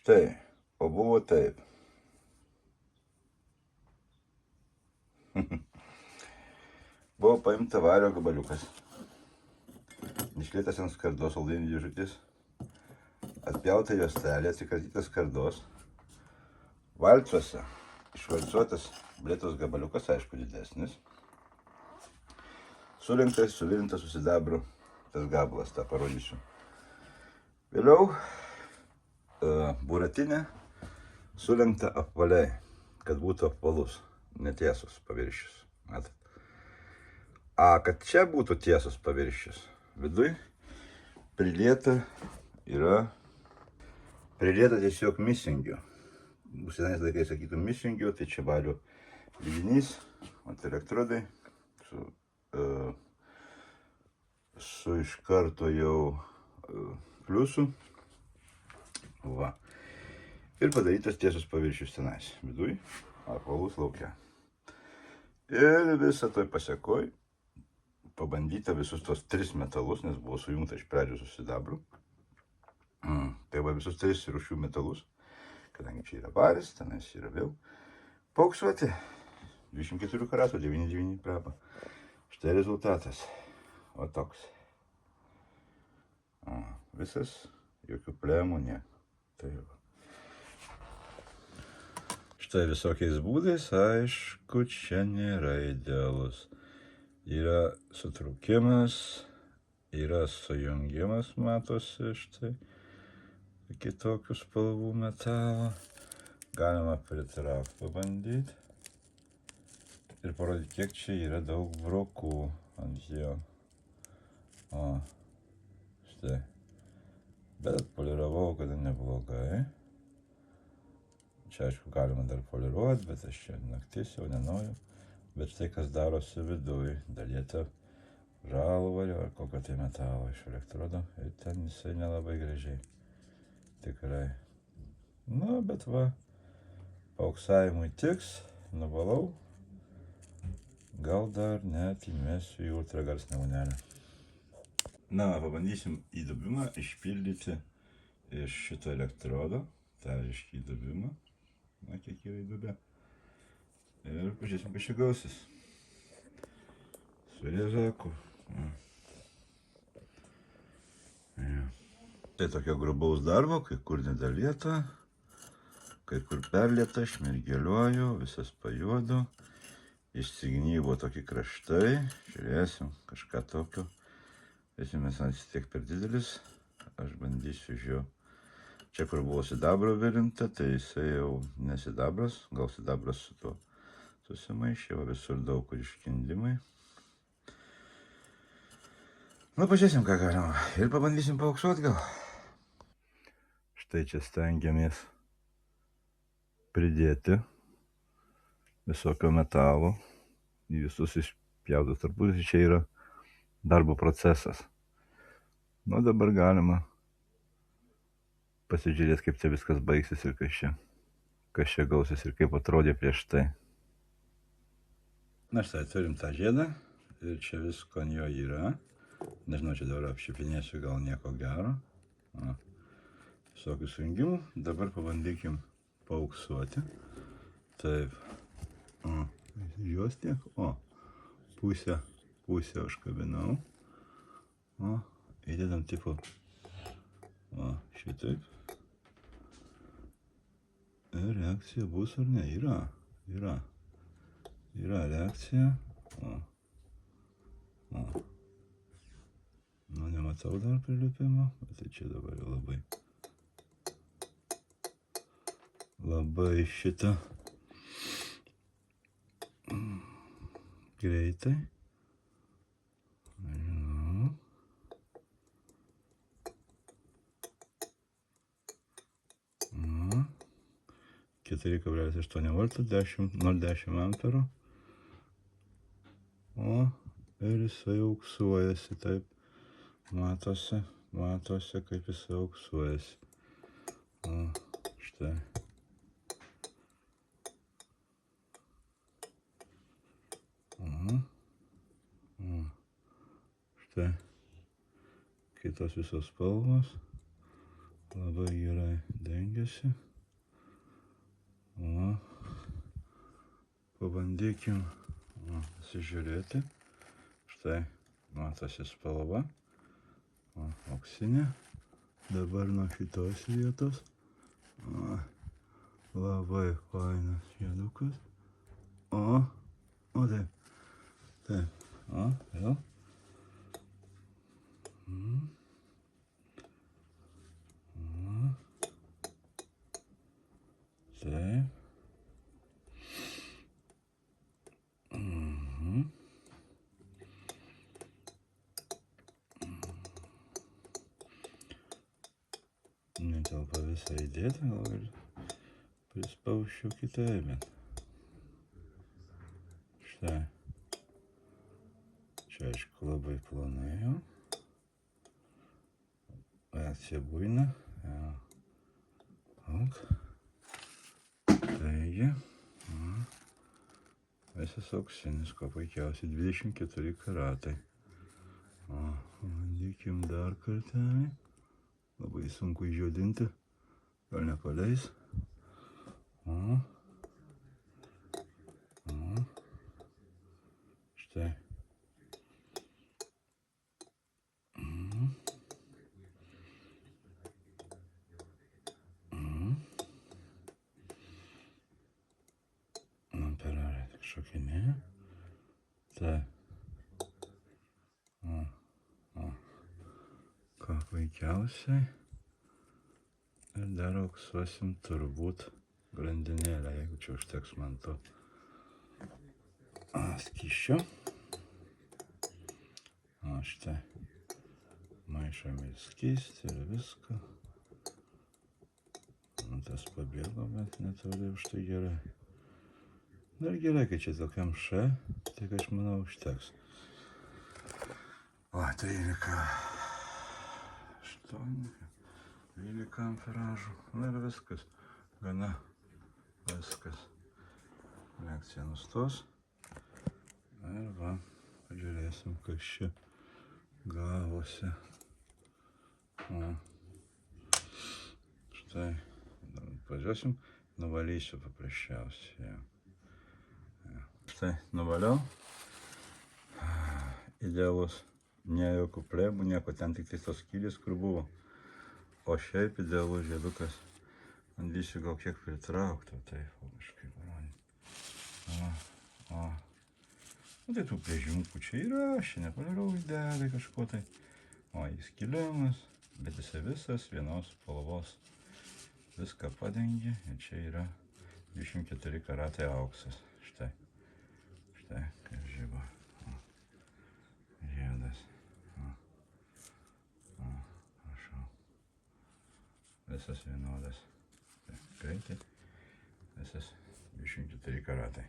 Štai, o buvo taip. Buvo paimta vario gabaliukas, išlėtas ant skardos saldainių dėžutės, atpjauta juostelė, atsikratytas skardos, valcuose išvalcuotas blėtos gabaliukas, aišku, didesnis, surinktas, suvirintas su sidabru, tas gabalas, tą parodysiu. Vėliau buratinė surinkta apvaliai, kad būtų apvalus, netiesus paviršius. Matot? A kad čia būtų tiesus paviršius, viduj pridėta tiesiog misingių. Senais laikais sakytų misingių, tai čia vario lydinys, ant elektrodai, su iš karto jau pliusu. Va. Ir padarytas tiesus paviršius tenais, viduj, apvalus laukia. Ir visą toj pasiekoj pabandyta visus tos 3 metalus, nes buvo sujungta iš pradžių su sidabru. Tai va visus 3 rūšių metalus, kadangi čia yra varis, tenais yra vėl pauksuoti. 24 karatų, 9,9 praba. Štai rezultatas. O toks. Visas, jokių plemų, ne. Tai va. Štai visokiais būdais, aišku, čia nėra idealus. Yra sutraukimas, yra sujungimas, matosi, štai kitokių spalvų metalo. Galima pritraukti, pabandyti ir parodyti, kiek čia yra daug brokų ant jo. O, štai. Bet poliravau, kada neblogai. Čia, aišku, galima dar poliruoti, bet aš čia naktis jau nenoriu. Bet štai kas darosi viduj, dalieta žalvario ar kokio tai metalo iš elektrodo ir ten jisai nelabai gražiai. Tikrai. Nu, bet va, pauksavimui tiks, nuvalau. Gal dar net įmesiu į ultragarsinę vonelę. Na, pabandysim įdubimą išpildyti iš šito elektrodo, tą reiškia įdubimą. Na, kiek yra įdubę. Ir pažiūrėsim, kas čia gausis. Su rezaku. Tai tokio grubaus darbo, kai kur nedalieta, kai kur perlieta, šmirgeliuoju, visas pajuodu. Išsignybo tokie kraštai. Žiūrėsim, kažką tokio. Vėsimės ant tiek per didelis. Aš bandysiu iš jo. Čia, kur buvo sidabro virinta, tai jisai jau nesidabras. Gal sidabras su tuo susimaišė, o visur daug kur iškindimai. Nu, pažiūrėsim, ką galima. Ir pabandysim paauksuoti gal. Štai čia stengiamės pridėti visokio metalo į visus išpjautus tarpusavy. Čia yra darbo procesas. Nu, dabar galima pasižiūrėti, kaip čia viskas baigsis ir kas čia gausis ir kaip atrodė prieš tai. Na štai, turim tą žiedą ir čia visko ant jo yra. Nežinau, čia dabar apšipinėsiu, gal nieko gero. Visokių sujungimų. Dabar pabandykim paauksuoti. Taip. Juos tiek. O, pusę užkabinau. O, įdedam tipo. O, šitaip. Ir reakcija bus ar ne? Yra. Yra reakcija. Nu, nematau dar prilipimo, bet tai čia dabar jau labai šitą greitai. Žinau. 4,8 V, 0,10 amperų. O, ir jisai auksuojasi taip. Matosi, kaip jisai auksuojasi. O, štai. Štai. Kitos visos spalvos. labai gerai dengiasi. O, pabandykim pasižiūrėti. Štai matosi spalva. O, auksinė. Dabar nuo šitos vietos. O, labai fainas žiedukas. O taip. Taip. O, vėl. Taip. Netelpa visą įdėti, gal ir prispausčiau kitaip, bet štai. Čia aišku labai plonai jau. Atsibuina. Ok. Taigi. Visas auksinis, ko puikiausiai 24 karatai. O, bandykim dar kartelį. Labai sunku išjudinti. Gal nepaleis. O. Štai. Per tik šokinėja. Taip. Ką puikiausiai. Ir dar auksuosim turbūt grandinėlę, jeigu čia užteks man to skysčio. O štai. Maišom ir skystį ir viską. Tas pabėgo, bet netoli už tai gerai. Dar gerai, kad čia tokiam š, tik aš manau užteks. O, 13. 8. 12 amferažų. Na ir viskas. Gana. Viskas. Reakcija nustos. Ir va, pažiūrėsim, kas čia gavosi. O. Štai. Pažiūrėsim. Nuvalysiu paprasčiausiai. Štai, nuvaliau. Idealus. Ne jokių plėmų, nieko, ten tik tos skylės, kur buvo. O šiaip idealus žiedukas. Bandysiu gal kiek pritraukti, taip, kažkaip rodyti. Tai tų plėžimukų čia yra, aš čia nepaliau idealiai kažko tai. O, jis kilimas, bet jisai visas vienos spalvos. Viską padengi ir čia yra 24 karatai auksas. Štai. Štai, kaip žiba. Žiedas. Prašau. Visas vienodas. Greitai. Visas 24 karatai.